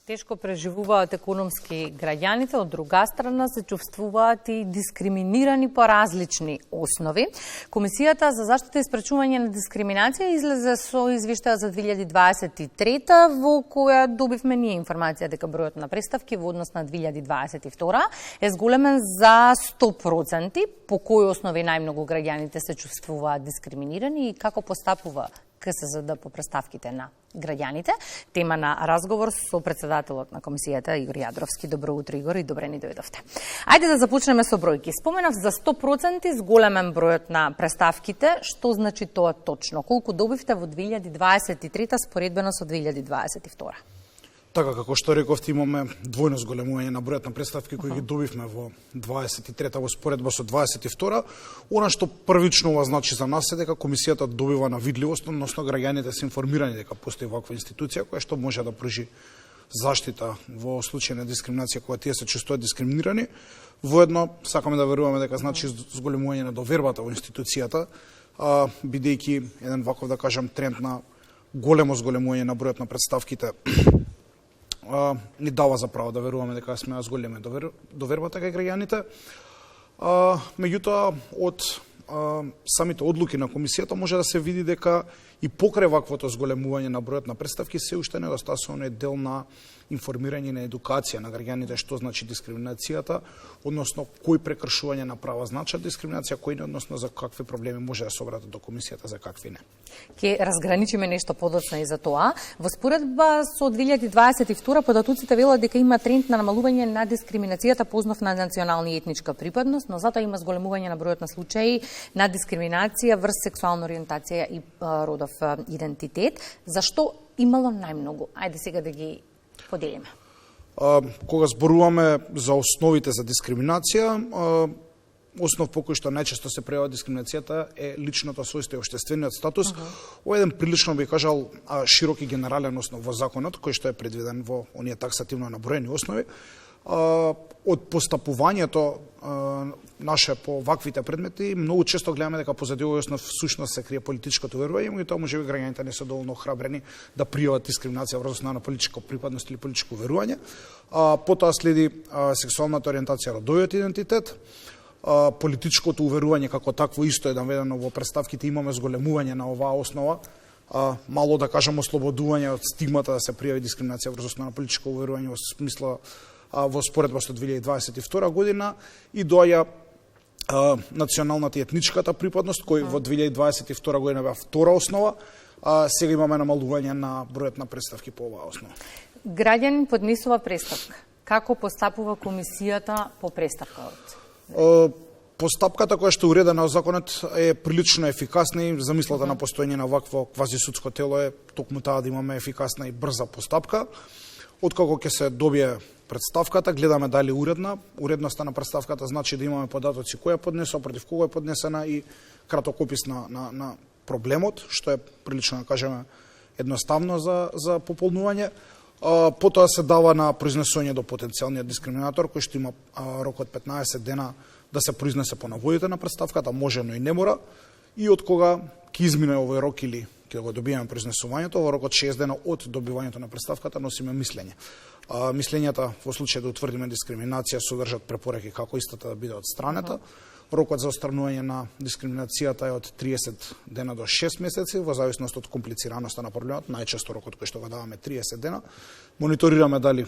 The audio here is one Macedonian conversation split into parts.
Тешко преживуваат економски граѓаните, од друга страна се чувствуваат и дискриминирани по различни основи. Комисијата за заштита и спречување на дискриминација излезе со извештај за 2023 во која добивме ние информација дека бројот на преставки во однос на 2022 е зголемен за 100%, по кои основи најмногу граѓаните се чувствуваат дискриминирани и како постапува КСЗД по преставките на граѓаните. Тема на разговор со председателот на комисијата Игор Јадровски. Добро утро, Игор, и добре ни дојдовте. Ајде да започнеме со бројки. Споменав за 100% зголемен бројот на преставките. Што значи тоа точно? Колку добивте во 2023 споредбено со 2022? Така, како што рековте, имаме двојно зголемување на бројот на представки кои ги добивме во 23-та во споредба со 22-та. Она што првично ова значи за нас е дека комисијата добива на видливост, односно граѓаните се информирани дека постои ваква институција која што може да пружи заштита во случај на дискриминација кога тие се чувствуваат дискриминирани. Воедно сакаме да веруваме дека значи зголемување на довербата во институцијата, бидејќи еден ваков, да кажам, тренд на големо зголемување на бројот на представките ни дава за право да веруваме дека сме зголеме довербата кај граѓаните. Меѓутоа, од самите одлуки на комисијата може да се види дека и покрај ваквото зголемување на бројот на представки се уште недостасувано е дел на информирање на едукација на граѓаните што значи дискриминацијата, односно кои прекршување на права значат дискриминација, кои не, односно за какви проблеми може да се обратат до комисијата, за какви не. Ќе разграничиме нешто подоцна и за тоа. Во споредба со 2022 податоците велат дека има тренд на намалување на дискриминацијата по основ на национална и етничка припадност, но затоа има зголемување на бројот на случаи на дискриминација врз сексуална ориентација и родов идентитет. Зашто имало најмногу? Ајде сега да ги поделиме. Кога зборуваме за основите за дискриминација, основ по кој што најчесто се пројавува дискриминацијата е личното својство и општествениот статус. Ова е еден прилично, би кажал, широк и генерален основ во законот, кој што е предвиден во оние таксативно наброени основи. Од постапувањето наше по ваквите предмети, многу често гледаме дека позади овој основ всушност се крие политичкото верување, и тоа можеби граѓаните не се доволно храбрени да пријават дискриминација врз основа на политичка припадност или политичко верување. Потоа следи сексуалната ориентација, родовиот идентитет, политичкото уверување како такво исто е наведено во представките, имаме зголемување на оваа основа, мало да кажам ослободување од стигмата да се пријави дискриминација врз основа на политичко уверување во смисла во споредба со 2022 година и доаѓа националната и етничката припадност, кој во 2022 година беа втора основа, сега имаме намалување на бројот на представки по оваа основа. Граѓанин поднесува преставка. Како постапува комисијата по преставката? Постапката која што е уредена во законот е прилично ефикасна и замислата на постоење на вакво квазисудско тело е токму таа да имаме ефикасна и брза постапка. Откако ќе се добие представката, гледаме дали уредна. Уредноста на представката значи да имаме податоци која поднесува, против кого е поднесена и краток опис на проблемот, што е прилично, да кажеме, едноставно за пополнување. Потоа се дава на произнесување до потенцијалниот дискриминатор, кој што има рок од 15 дена да се произнесе по наводите на представката, може, но и не мора. И од кога ќе измине овој рок или ќе го добиеме произнесувањето, во рок од 6 дена од добивањето на представката носиме мислење. Мислењата во случај да утврдиме дискриминација содржат препораки како истата да биде отстранета. Рокот за отстранување на дискриминацијата е од 30 дена до 6 месеци, во зависност од комплицираноста на проблемот, најчесто рокот кој што го даваме 30 дена. Мониторираме дали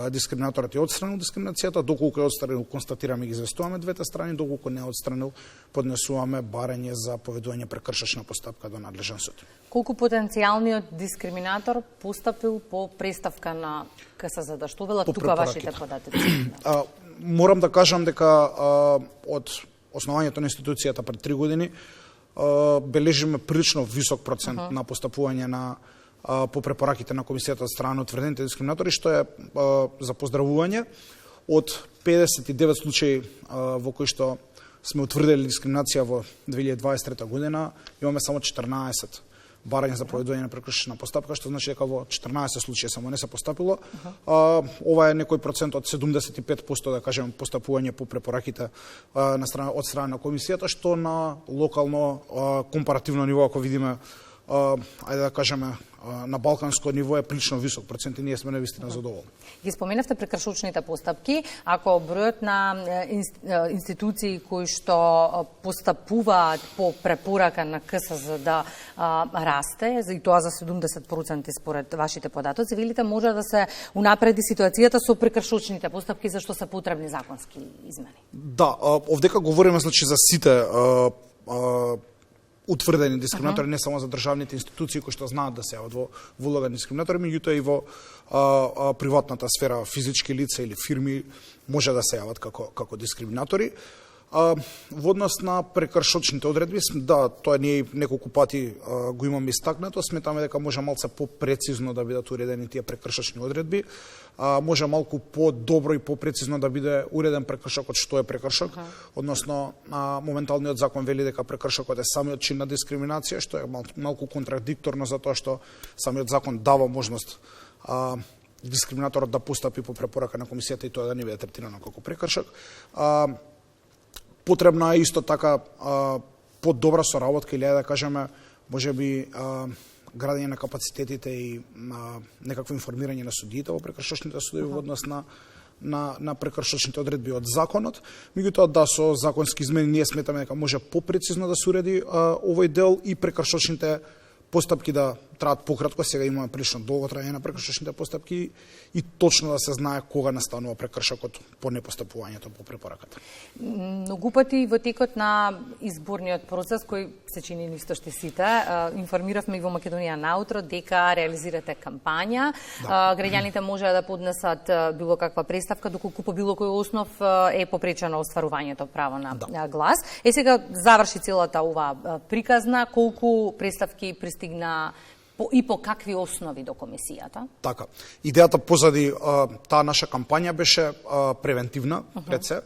дискриминаторот е отстранил дискриминацијата, доколку е отстранил, констатираме и ги известуваме двете страни, доколку не е отстранил, поднесуваме барање за поведување прекршачна постапка до надлежен суд. Колку потенцијалниот дискриминатор постапил по преставка на КСЗД? Што велат тука вашите податоци? Морам да кажам дека од основањето на институцијата пред 3 години бележиме прилично висок процент на постапување на по препораките на комисијата од страна на утврдените дискриминатори, што е за поздравување. Од 59 случаи во кои што сме утврдили дискриминација во 2023 година, имаме само 14 барање за проведување на прекршачна постапка, што значи дека во 14 случаи само не се постапило. Ова е некој процент од 75%, да кажем, постапување по препораките од страна на комисијата, што на локално компаративно ниво, ако видиме ајде да кажеме, на балканско ниво е прилично висок процент и ние сме навистина задоволни. Ги споменавте прекршочните постапки. Ако бројот на институции кои што постапуваат по препорака на КСЗД расте, и тоа за 70% според вашите податоци, велите може да се унапреди ситуацијата со прекршочните постапки, зашто се потребни законски измени? Да, овдека говориме значи за сите утврдени дискриминатори, не само за државните институции кои што знаат да се јават во улога на дискриминатори, меѓутоа и во приватната сфера, физички лица или фирми може да се јават како дискриминатори. Во однос на прекршочните одредби, да, тоа ние неколку пати го имаме истакнато, сметаме дека може малце попрецизно да бидат уредени тие прекршочни одредби, може малку по-добро и попрецизно да биде уреден прекршокот што е прекршок, односно моменталниот закон вели дека прекршокот е самиот чин на дискриминација, што е малку контрадикторно за тоа што самиот закон дава можност дискриминаторот да постапи по препорака на комисијата и тоа да не биде третирано како прекршок. Потребна е исто така по-добра соработка или да кажеме, можеби градење на капацитетите и некакво информирање на судиите во прекршочните судови во однос на прекршочните одредби од законот. Меѓутоа да, со законски измени ние сметаме дека може попрецизно да се уреди овој дел и прекршочните постапки да траат пократко, сега имаме прилично долго траење на прекршочните постапки и точно да се знае кога настанува прекршокот по непостапувањето по препораката. Многу пати во текот на изборниот процес, кој се чини нистошти сите, информиравме и во Македонија наутро дека реализирате кампања. Да. Граѓаните може да поднесат било каква представка, доколку по било кој основ е попречено остварувањето право на глас. Сега заврши целата оваа приказна, колку представки пристигна и по какви основи до комисијата? Така. Идејата позади таа наша кампања беше превентивна, пред се,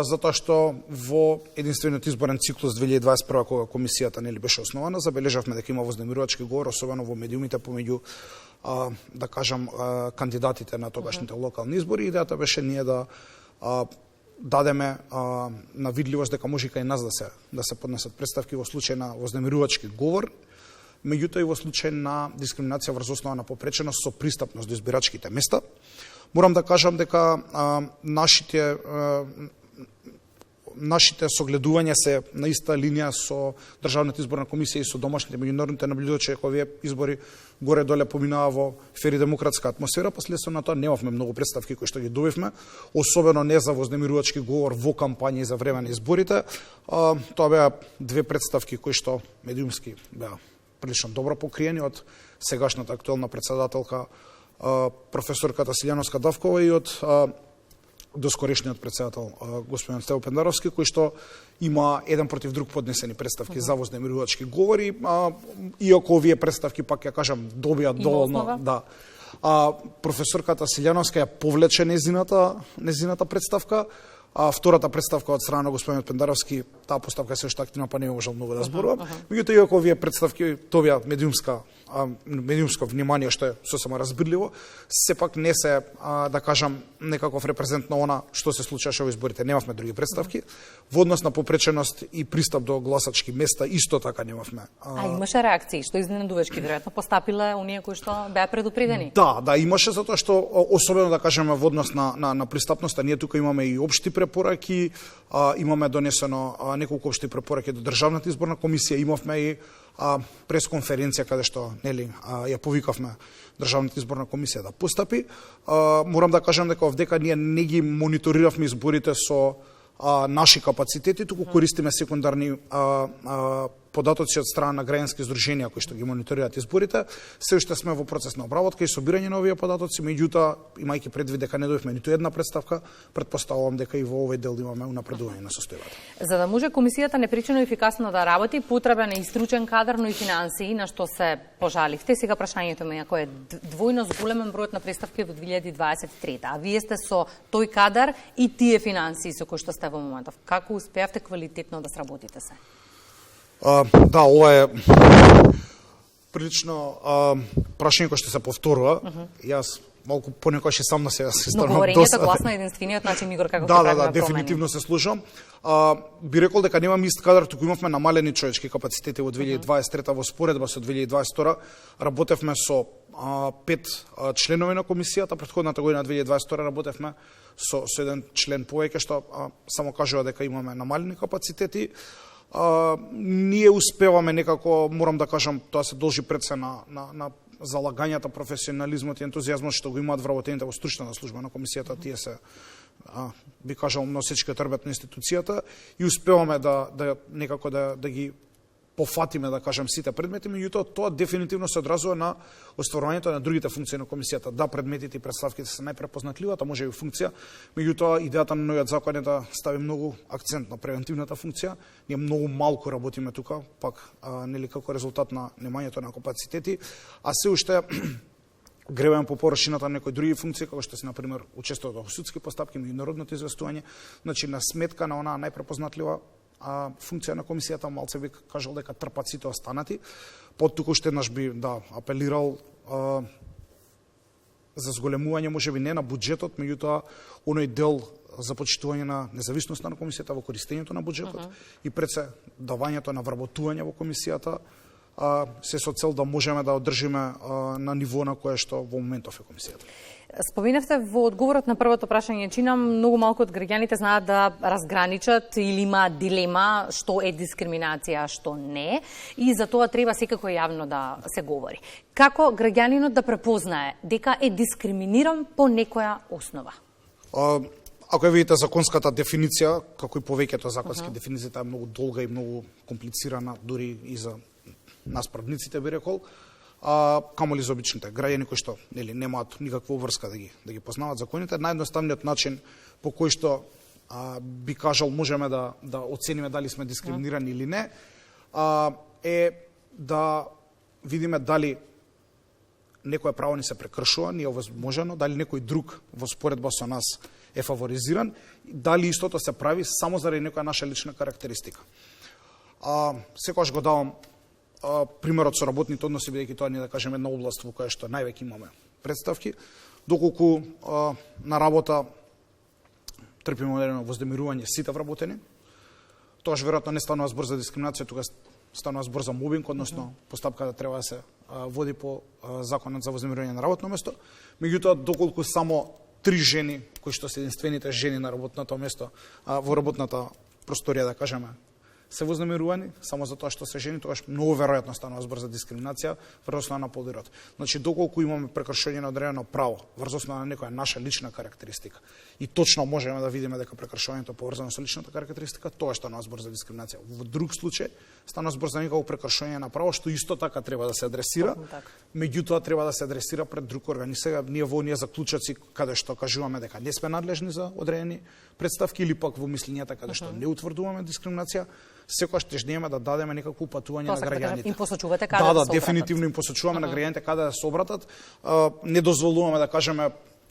затоа што во единствениот изборен циклус 2021 кога комисијата нели беше основана, забележавме дека има вознемирувачки говор, особено во медиумите помеѓу да кажам кандидатите на тогашните локални избори. Идејата беше ние да дадеме на видливост дека може и кај нас да се поднесат представки во случај на вознемирувачки говор, меѓутоа и во случај на дискриминација врз основа на попреченост со пристапност до избирачките места. Морам да кажам дека нашите согледувања се на иста линија со Државната изборна комисија и со домашните меѓународните наблюдувачи, дека овие избори горе-доле поминаа во фер и демократска атмосфера, последствено на тоа немавме многу представки кои што ги добивме, особено не за вознемирувачки говор во кампања и за време на изборите. Тоа беа две представки кои што медиумски беа прилично добро покриени од сегашната актуелна председателка професорката Силјановска Давкова и од доскорешниот председател господин Стево Пендаровски, кој што има еден против друг поднесени представки за вознемирувачки говори, иако овие представки, пак ја кажам, добија доволно, да. Професорката Силјановска ја повлече незината представка, втората представка од страна на господин Пендаровски, таа поставка се уште активна, па не можел многу да зборувам. Меѓутоа, иако овие представки добија медиумско внимание, што е сосема разбирливо, сепак не се, да кажам, некаков репрезент на она што се случуваше во изборите. Немавме други представки. Во однос на попреченост и пристап до гласачки места, исто така немавме. Имаше реакции, што изненадувачки, веројатно постапиле оние кои што беа предупредени. Да, имаше, затоа што, особено да кажеме, во однос на пристапноста, ние тука имаме и општи препораки, имаме донесено неколку општи препораки до Државната изборна комисија, имавме и пресконференција каде што ја повикавме Државната изборна комисија да постапи. Морам да кажам дека овдека ние не ги мониториравме изборите со наши капацитети, туку користиме секундарни податоци од страна на граѓански здруженија кои што ги мониторираат изборите. Се уште сме во процес на обработка и собирање на овие податоци, меѓутоа, имајќи предвид дека не добивме ниту една представка, претпоставувам дека и во овој дел имаме унапредување на состојбата. За да може комисијата непречено ефикасно да работи, потребен е и стручен кадар, но и финансии, на што се пожаливте. Сега прашањето ми е ако е двојно зголемен бројот на представки во 2023, а вие сте со тој кадар и тие финансии со кои што сте во моментов. Како успеавте квалитетно да сработите се? Да, ова е прилично прашање кој што се повторува. Јас малку понекогаш и сам на себе се Но станувам говорењето гласно е единствениот начин, Игор, како ќе правиме промени. дефинитивно се слушам. Би рекол дека немам ист кадар, туку имавме намалени човечки капацитети во 2023 во споредба со 2022. Работевме со 5 членови на комисијата, претходната година 2022 работевме со еден член повеќе, што само кажува дека имаме намалени капацитети. Ние успеваме некако, морам да кажам, тоа се должи пред се на залагањата, професионализмот и ентузијазмот што го имаат вработените во стручната служба на комисијата. Тие се, би кажал, носечка трбет на институцијата и успеваме да некако да ги пофатиме, да кажем, сите предмети, меѓутоа тоа дефинитивно се одразува на остварувањето на другите функции на комисијата. Да, предметите и представките се најпрепознатливата, може и функција, меѓутоа идејата на новиот закон е да стави многу акцент на превентивната функција. Ние многу малку работиме тука, пак нели како резултат на немањето на капацитети, а се уште гребеме по површината на некои други функции, како што се, например, учеството во судски постапки, меѓународното известување, значи на сметка на онаа најпрепознатлива функција на комисијата, малце би кажал дека трпат сите останати. Поттуку уште еднаш би апелирал за зголемување, можеби не на буџетот, меѓутоа оној дел за почитување на независноста на комисијата во користењето на буџетот и пред се давањето на вработување во комисијата, се со цел да можеме да одржиме на ниво на кое што во моментов е комисијата. Споминавте во одговорот на првото прашање, чина многу малку од граѓаните знаат да разграничат или има дилема што е дискриминација, што не, и за тоа треба секако јавно да се говори. Како граѓанинот да препознае дека е дискриминиран по некоја основа? Ако ја видите законската дефиниција, како и повеќето законски дефиниции, таа е многу долга и многу комплицирана, дури и за нас правниците, би рекол, камоли за обичните граѓани кои што нели немаат никаква врска да ги познаваат законите. Наједноставниот начин по кој што би кажал можеме да оцениме дали сме дискриминирани или не е да видиме дали некое право ни се прекршува, ни е овозможено, дали некој друг во споредба со нас е фаворизиран, дали истото се прави само заради некоја наша лична карактеристика. Секогаш го давам примерот со работните односи, бидејќи тоа не да кажеме една област во која што највеќе имаме представки, доколку на работа трпиме одредено вознемирување сите вработени, тоаш веројатно не станува збор за дискриминација, тука станува збор за мобинг, односно постапката треба да се води по законот за вознемирување на работно место. Меѓутоа, доколку само 3 жени, кои што се единствените жени на работното место, во работната просторија, да кажеме, се вознемирувани само за тоа што се жени, тогаш многу веројатно станува збор за дискриминација врз основа на полирот. Значи, доколку имаме прекршување на одредено право врз основа на некоја наша лична карактеристика и точно можеме да видиме дека прекршувањето поврзано со личната карактеристика, тоа станува збор за дискриминација. Во друг случај станува збор за некакво прекршување на право што исто така треба да се адресира, меѓутоа треба да се адресира пред друг орган. И сега ние во оние заклучоци каде што кажуваме дека не сме надлежни за одредени представки или пак во мислењата каде што не утврдуваме дискриминација, секогаш тежнееме да дадеме некакво упатување на граѓаните. Им посочувате каде да се обратат. Дефинитивно им посочуваме на граѓаните каде да се обратат. Не дозволуваме да кажеме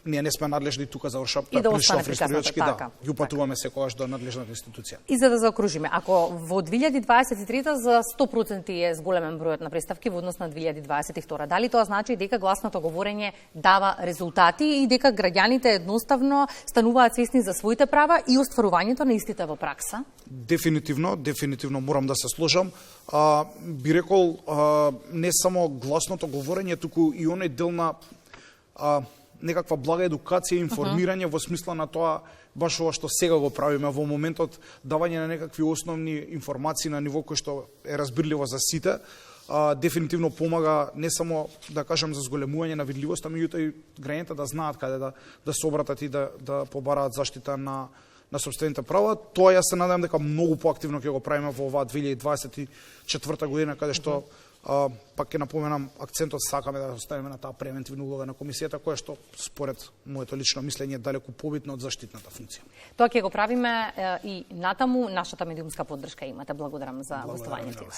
ние не сме надлежни тука завршав прилично фристорички, ги упатуваме секогаш до надлежната институција. И за да заокружиме, ако во 2023 за 100% е зголемен бројот на представки во однос на 2022, дали тоа значи дека гласното говорење дава резултати и дека граѓаните едноставно стануваат свесни за своите права и остварувањето на истите во пракса? Дефинитивно морам да се сложам. Би рекол не само гласното говорење, туку и оној дел на некаква блага едукација и информирање во смисла на тоа баш ова што сега го правиме во моментот, давање на некакви основни информации на ниво кој што е разбирливо за сите, дефинитивно помага не само да кажам за зголемување на видливоста, меѓутоа и граѓаните да знаат каде да се обратат и да побараат заштита на сопствените права. Тоа јас се надевам дека многу поактивно ќе го правиме во оваа 2024 година, каде што пак ќе напоменам, акцентот сакаме да оставиме на таа превентивна улога на комисијата, која што според моето лично мислење е далеку побитно од заштитната функција. Тоа ќе го правиме и натаму, нашата медиумска поддршка имате. Благодарам за гостувањето.